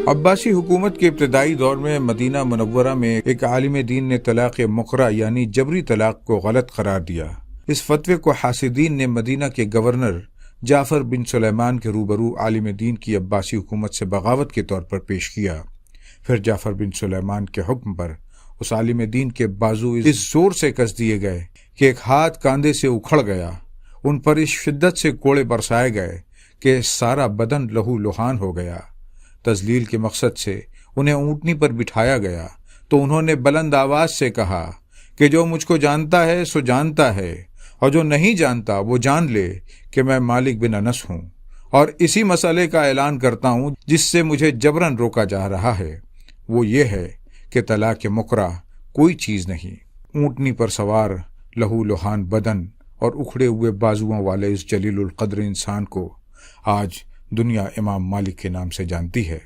عباسی حکومت کے ابتدائی دور میں مدینہ منورہ میں ایک عالم دین نے طلاق مکرہ یعنی جبری طلاق کو غلط قرار دیا۔ اس فتوے کو حاسدین نے مدینہ کے گورنر جعفر بن سلیمان کے روبرو عالم دین کی عباسی حکومت سے بغاوت کے طور پر پیش کیا۔ پھر جعفر بن سلیمان کے حکم پر اس عالم دین کے بازو اس زور سے کس دیے گئے کہ ایک ہاتھ کاندھے سے اکھڑ گیا۔ ان پر اس شدت سے کوڑے برسائے گئے کہ سارا بدن لہو لہان ہو گیا۔ تذلیل کے مقصد سے انہیں اونٹنی پر بٹھایا گیا تو انہوں نے بلند آواز سے کہا کہ جو مجھ کو جانتا ہے سو جانتا ہے، اور جو نہیں جانتا وہ جان لے کہ میں مالک بن انس ہوں، اور اسی مسئلے کا اعلان کرتا ہوں جس سے مجھے جبراً روکا جا رہا ہے، وہ یہ ہے کہ طلاق مکرہ کوئی چیز نہیں۔ اونٹنی پر سوار لہو لہان بدن اور اکھڑے ہوئے بازوؤں والے اس جلیل القدر انسان کو آج دنیا امام مالک کے نام سے جانتی ہے۔